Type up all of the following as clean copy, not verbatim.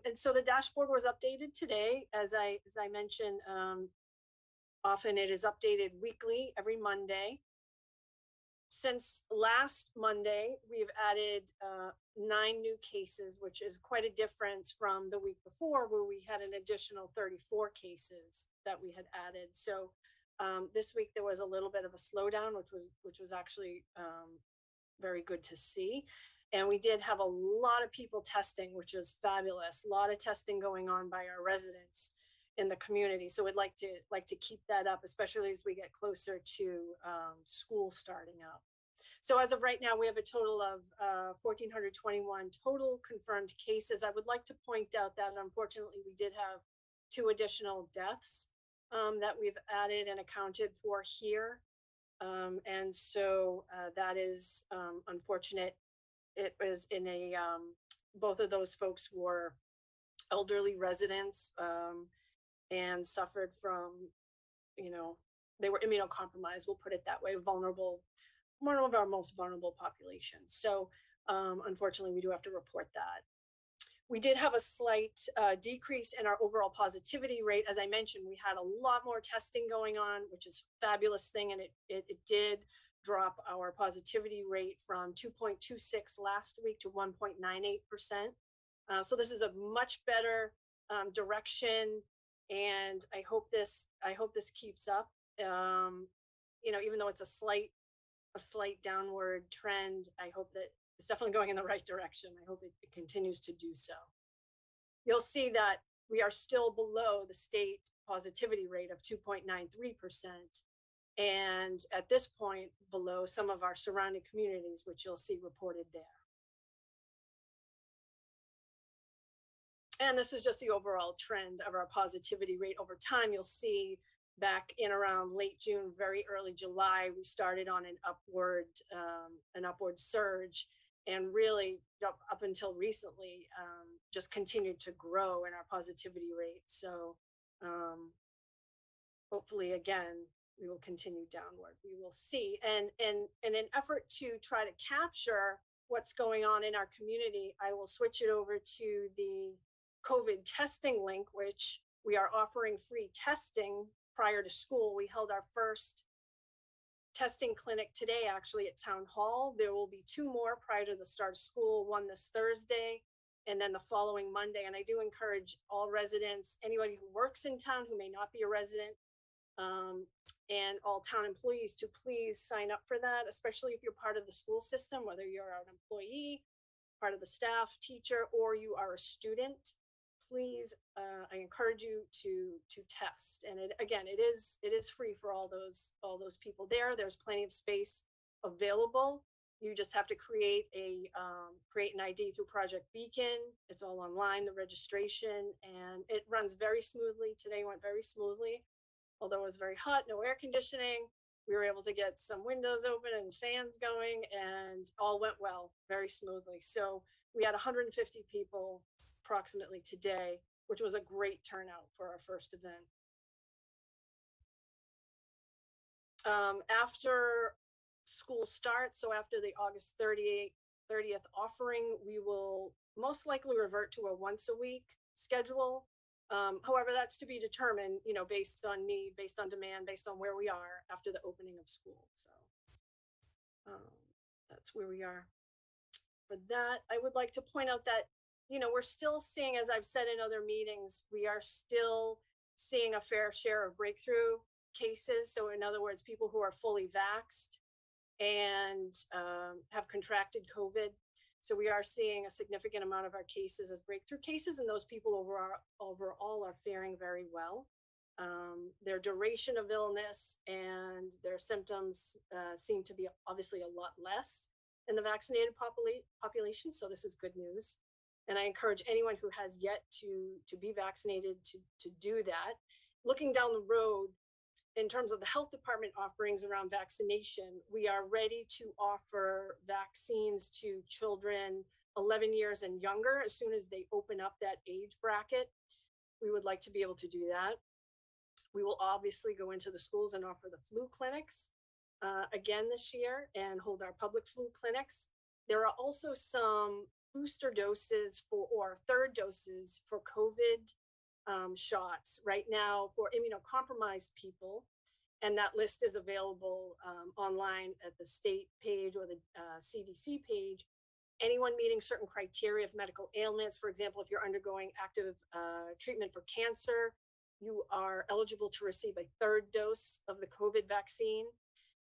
And so the dashboard was updated today. As I mentioned, often it is updated weekly, every Monday. Since last Monday, we've added 9 new cases, which is quite a difference from the week before, where we had an additional 34 cases that we had added. So this week there was a little bit of a slowdown, which was actually very good to see. And we did have a lot of people testing, which was fabulous. A lot of testing going on by our residents in the community. So we'd like to keep that up, especially as we get closer to school starting up. So as of right now, we have a total of 1,421 total confirmed cases. I would like to point out that unfortunately we did have 2 additional deaths that we've added and accounted for here. And so that is unfortunate. It was in a, both of those folks were elderly residents and suffered from, they were immunocompromised, we'll put it that way, vulnerable, one of our most vulnerable populations. So unfortunately, we do have to report that. We did have a slight decrease in our overall positivity rate. As I mentioned, we had a lot more testing going on, which is a fabulous thing. And it did drop our positivity rate from 2.26 last week to 1.98%. So this is a much better direction. And I hope this keeps up. Even though it's a slight downward trend, I hope that it's definitely going in the right direction. I hope it continues to do so. You'll see that we are still below the state positivity rate of 2.93%. And at this point, below some of our surrounding communities, which you'll see reported there. And this is just the overall trend of our positivity rate over time. You'll see back in around late June, very early July, we started on an upward surge, and really up until recently, just continued to grow in our positivity rate. So hopefully, again, we will continue downward. We will see. And in an effort to try to capture what's going on in our community, I will switch it over to the COVID testing link, which we are offering free testing prior to school. We held our first testing clinic today, actually, at Town Hall. There will be 2 more prior to the start of school, one this Thursday and then the following Monday. And I do encourage all residents, anybody who works in town who may not be a resident, and all town employees to please sign up for that, especially if you're part of the school system, whether you're an employee, part of the staff, teacher, or you are a student. Please, I encourage you to test. And it is free for all those people there. There's plenty of space available. You just have to create an ID through Project Beacon. It's all online, the registration, and it runs very smoothly. Today went very smoothly. Although it was very hot, no air conditioning, we were able to get some windows open and fans going, and all went well, very smoothly. So we had 150 people approximately today, which was a great turnout for our first event. After school starts, so after the August 30th offering, we will most likely revert to a once a week schedule. However, that's to be determined, based on need, based on demand, based on where we are after the opening of school. So that's where we are. For that, I would like to point out that, we're still seeing, as I've said in other meetings, we are still seeing a fair share of breakthrough cases. So in other words, people who are fully vaxxed and have contracted COVID. So we are seeing a significant amount of our cases as breakthrough cases, and those people overall are faring very well. Their duration of illness and their symptoms seem to be obviously a lot less in the vaccinated population. So this is good news. And I encourage anyone who has yet to be vaccinated to do that. Looking down the road, in terms of the health department offerings around vaccination, we are ready to offer vaccines to children 11 years and younger as soon as they open up that age bracket. We would like to be able to do that. We will obviously go into the schools and offer the flu clinics again this year and hold our public flu clinics. There are also some booster doses for, or third doses for COVID shots right now for immunocompromised people. And that list is available online at the state page or the CDC page. Anyone meeting certain criteria of medical ailments, for example, if you're undergoing active treatment for cancer, you are eligible to receive a third dose of the COVID vaccine.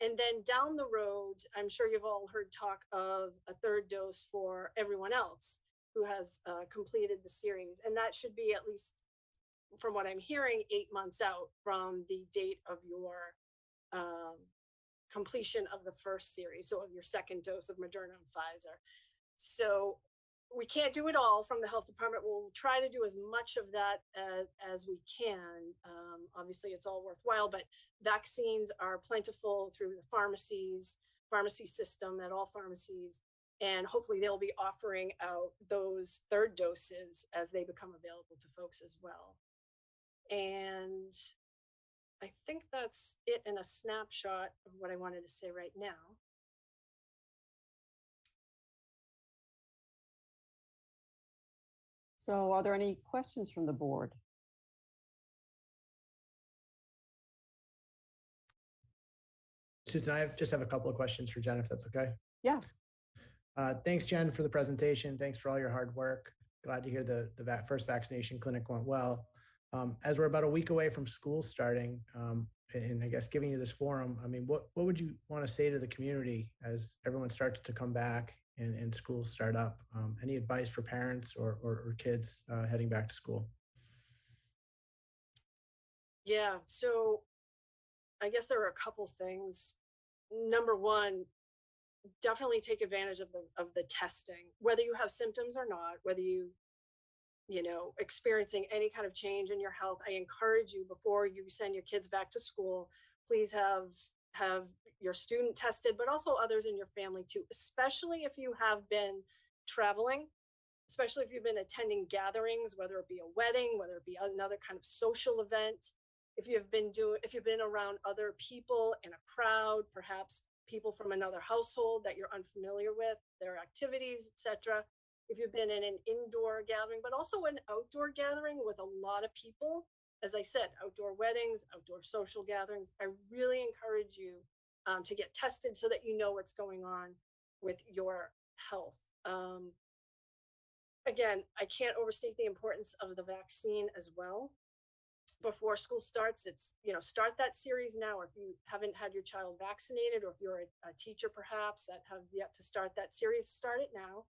And then down the road, I'm sure you've all heard talk of a third dose for everyone else who has completed the series. And that should be, at least from what I'm hearing, 8 months out from the date of your completion of the first series, so of your second dose of Moderna and Pfizer. So we can't do it all from the health department. We'll try to do as much of that as we can. Obviously, it's all worthwhile, but vaccines are plentiful through the pharmacy system at all pharmacies. And hopefully they'll be offering out those third doses as they become available to folks as well. And I think that's it in a snapshot of what I wanted to say right now. So are there any questions from the board? Susan, I just have a couple of questions for Jen, if that's okay. Yeah. Thanks, Jen, for the presentation. Thanks for all your hard work. Glad to hear the first vaccination clinic went well. As we're about a week away from school starting, and I guess giving you this forum, I mean, what would you want to say to the community as everyone starts to come back and schools start up? Any advice for parents or kids heading back to school? Yeah, so I guess there are a couple things. Number one, definitely take advantage of the testing, whether you have symptoms or not, whether you experiencing any kind of change in your health. I encourage you, before you send your kids back to school, please have your student tested, but also others in your family too, especially if you have been traveling, especially if you've been attending gatherings, whether it be a wedding, whether it be another kind of social event. If you've been around other people in a crowd, perhaps people from another household that you're unfamiliar with, their activities, etc. If you've been in an indoor gathering, but also an outdoor gathering with a lot of people, as I said, outdoor weddings, outdoor social gatherings, I really encourage you to get tested so that you know what's going on with your health. Again, I can't overstate the importance of the vaccine as well. Before school starts, it's, start that series now. If you haven't had your child vaccinated, or if you're a teacher perhaps that have yet to start that series, start it now.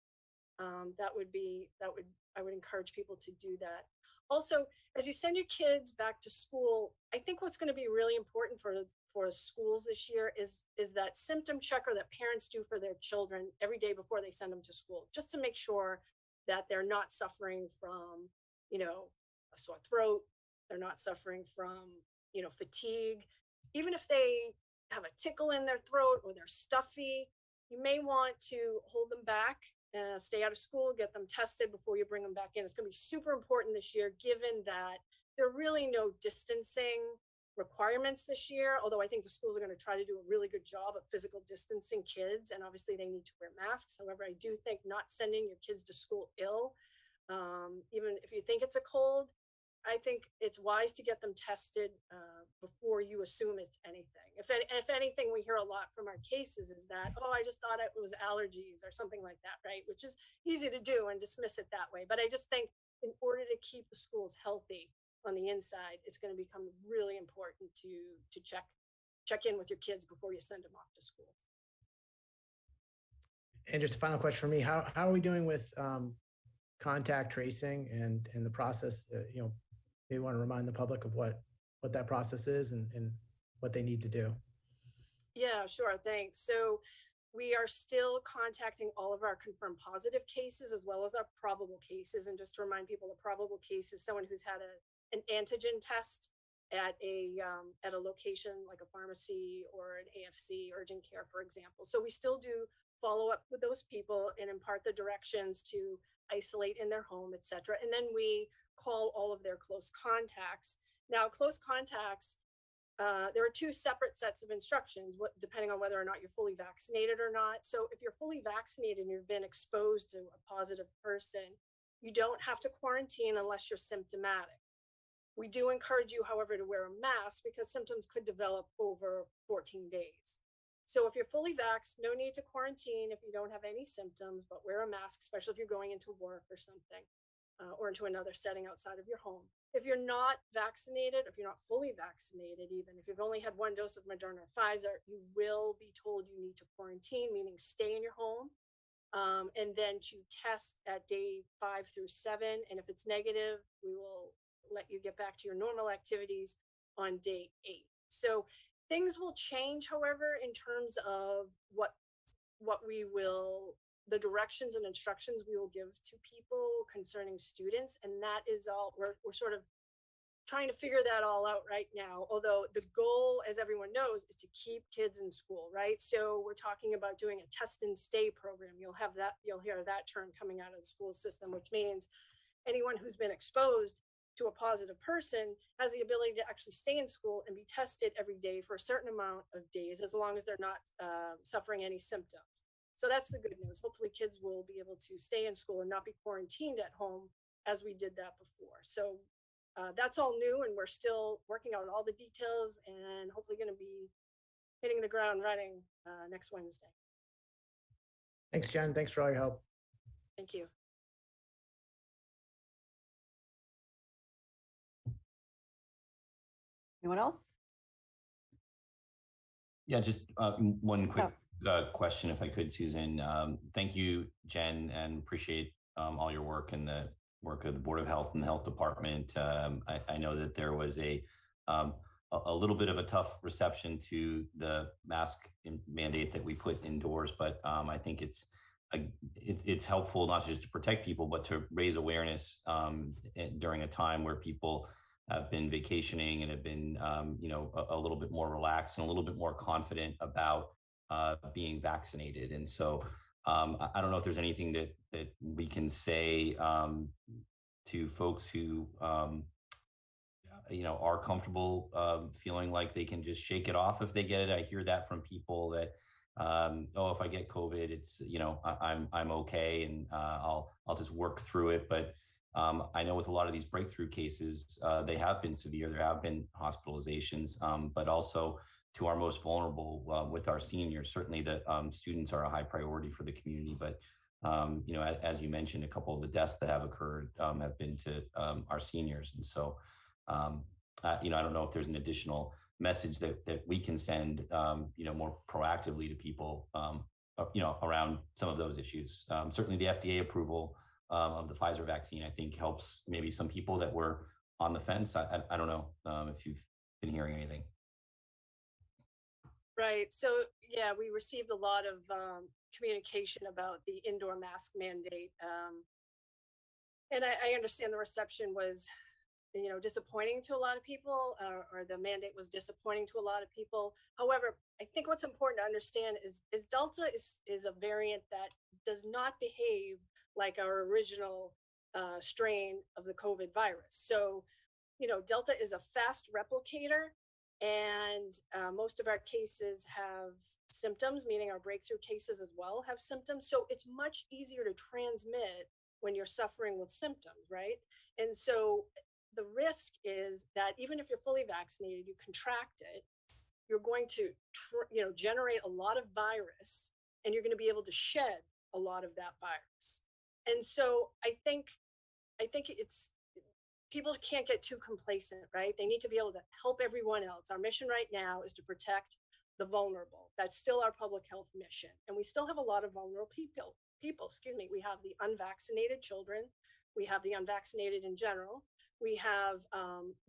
I would encourage people to do that. Also, as you send your kids back to school, I think what's going to be really important for schools this year is that symptom checker that parents do for their children every day before they send them to school, just to make sure that they're not suffering from, a sore throat, they're not suffering from, fatigue. Even if they have a tickle in their throat or they're stuffy, you may want to hold them back, stay out of school, get them tested before you bring them back in. It's going to be super important this year, given that there are really no distancing requirements this year, although I think the schools are going to try to do a really good job of physical distancing kids, and obviously they need to wear masks. However, I do think not sending your kids to school ill, even if you think it's a cold, I think it's wise to get them tested before you assume it's anything. If anything, we hear a lot from our cases is that, oh, I just thought it was allergies or something like that, right? Which is easy to do and dismiss it that way. But I just think in order to keep the schools healthy on the inside, it's going to become really important to check in with your kids before you send them off to school. And just a final question for me, how are we doing with contact tracing and the process? Maybe want to remind the public of what that process is and what they need to do. Yeah, sure. Thanks. So we are still contacting all of our confirmed positive cases as well as our probable cases. And just to remind people, a probable case is someone who's had an antigen test at a location like a pharmacy or an AFC, urgent care, for example. So we still do follow up with those people and impart the directions to isolate in their home, et cetera. And then we call all of their close contacts. Now, close contacts, there are two separate sets of instructions, depending on whether or not you're fully vaccinated or not. So if you're fully vaccinated and you've been exposed to a positive person, you don't have to quarantine unless you're symptomatic. We do encourage you, however, to wear a mask because symptoms could develop over 14 days. So if you're fully vaxxed, no need to quarantine if you don't have any symptoms, but wear a mask, especially if you're going into work or something, or into another setting outside of your home. If you're not vaccinated, if you're not fully vaccinated, even if you've only had one dose of Moderna or Pfizer, you will be told you need to quarantine, meaning stay in your home, and then to test at day 5 through 7. And if it's negative, we will let you get back to your normal activities on day 8. So things will change, however, in terms of what we will, the directions and instructions we will give to people concerning students. And that is all, we're sort of trying to figure that all out right now. Although the goal, as everyone knows, is to keep kids in school, right? So we're talking about doing a test and stay program. You'll hear that term coming out of the school system, which means anyone who's been exposed to a positive person has the ability to actually stay in school and be tested every day for a certain amount of days, as long as they're not suffering any symptoms. So that's the good news. Hopefully kids will be able to stay in school and not be quarantined at home as we did that before. So that's all new, and we're still working out all the details and hopefully going to be hitting the ground running next Wednesday. Thanks, Jen. Thanks for all your help. Thank you. Anyone else? Yeah, just one quick question, if I could, Susan. Thank you, Jen, and appreciate all your work and the work of the Board of Health and the Health Department. I know that there was a little bit of a tough reception to the mask mandate that we put indoors, but I think it's helpful not just to protect people, but to raise awareness during a time where people have been vacationing and have been, a little bit more relaxed and a little bit more confident about being vaccinated. And so I don't know if there's anything that we can say to folks who, are comfortable feeling like they can just shake it off if they get it. I hear that from people that, if I get COVID, it's, I'm okay and I'll just work through it. But I know with a lot of these breakthrough cases, they have been severe. There have been hospitalizations, but also to our most vulnerable with our seniors. Certainly the students are a high priority for the community, but as you mentioned, a couple of the deaths that have occurred have been to our seniors. And so, I don't know if there's an additional message that we can send, more proactively to people, around some of those issues. Certainly the FDA approval of the Pfizer vaccine, I think, helps maybe some people that were on the fence. I don't know if you've been hearing anything. Right. So, yeah, we received a lot of communication about the indoor mask mandate. And I understand the reception was, disappointing to a lot of people, or the mandate was disappointing to a lot of people. However, I think what's important to understand is Delta is a variant that does not behave like our original strain of the COVID virus. So, Delta is a fast replicator, and most of our cases have symptoms, meaning our breakthrough cases as well have symptoms. So it's much easier to transmit when you're suffering with symptoms, right? And so the risk is that even if you're fully vaccinated, you contract it, you're going to generate a lot of virus, and you're going to be able to shed a lot of that virus. And so I think it's, people can't get too complacent, right? They need to be able to help everyone else. Our mission right now is to protect the vulnerable. That's still our public health mission. And we still have a lot of vulnerable people, we have the unvaccinated children. We have the unvaccinated in general. We have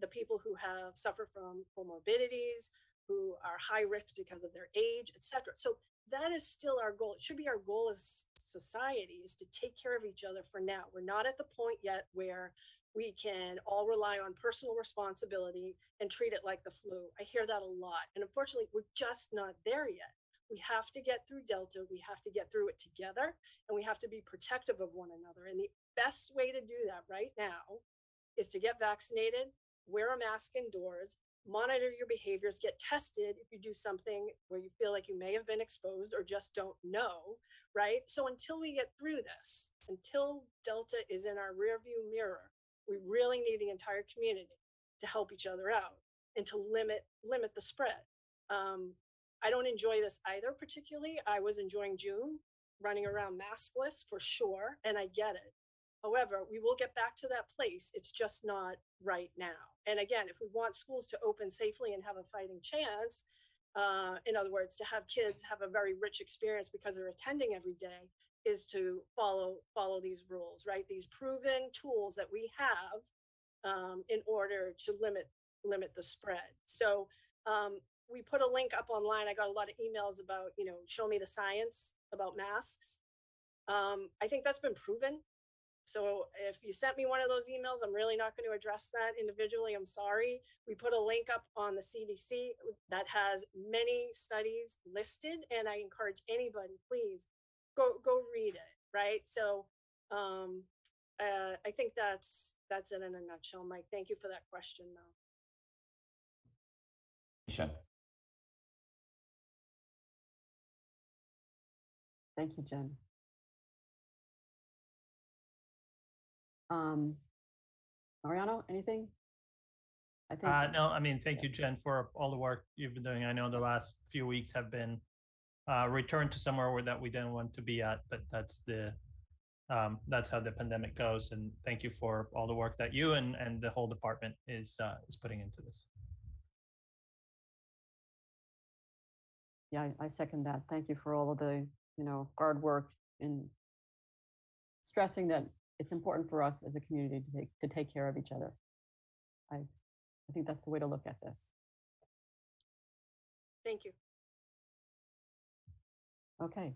the people who have suffered from comorbidities, who are high risk because of their age, et cetera. So that is still our goal. It should be our goal as society, is to take care of each other for now. We're not at the point yet where we can all rely on personal responsibility and treat it like the flu. I hear that a lot. And unfortunately, we're just not there yet. We have to get through Delta. We have to get through it together, and we have to be protective of one another. And the best way to do that right now is to get vaccinated, wear a mask indoors, monitor your behaviors, get tested if you do something where you feel like you may have been exposed or just don't know, right? So until we get through this, until Delta is in our rearview mirror, we really need the entire community to help each other out and to limit the spread. I don't enjoy this either particularly. I was enjoying June, running around maskless for sure, and I get it. However, we will get back to that place. It's just not right now. And again, if we want schools to open safely and have a fighting chance, in other words, to have kids have a very rich experience because they're attending every day, is to follow these rules, right? These proven tools that we have in order to limit the spread. So we put a link up online. I got a lot of emails about, show me the science about masks. I think that's been proven. So if you sent me one of those emails, I'm really not going to address that individually. I'm sorry. We put a link up on the CDC that has many studies listed, and I encourage anybody, please go read it. Right. So I think that's it in a nutshell, Mike. Thank you for that question, though. Sure. Thank you, Jen. Mariano, anything? I think No, I mean, thank you, Jen, for all the work you've been doing. I know the last few weeks have been returned to somewhere where that we didn't want to be at, but that's how the pandemic goes. And thank you for all the work that you and the whole department is putting into this. Yeah, I second that. Thank you for all of the, hard work in stressing that it's important for us as a community to take care of each other. I think that's the way to look at this. Thank you. Okay.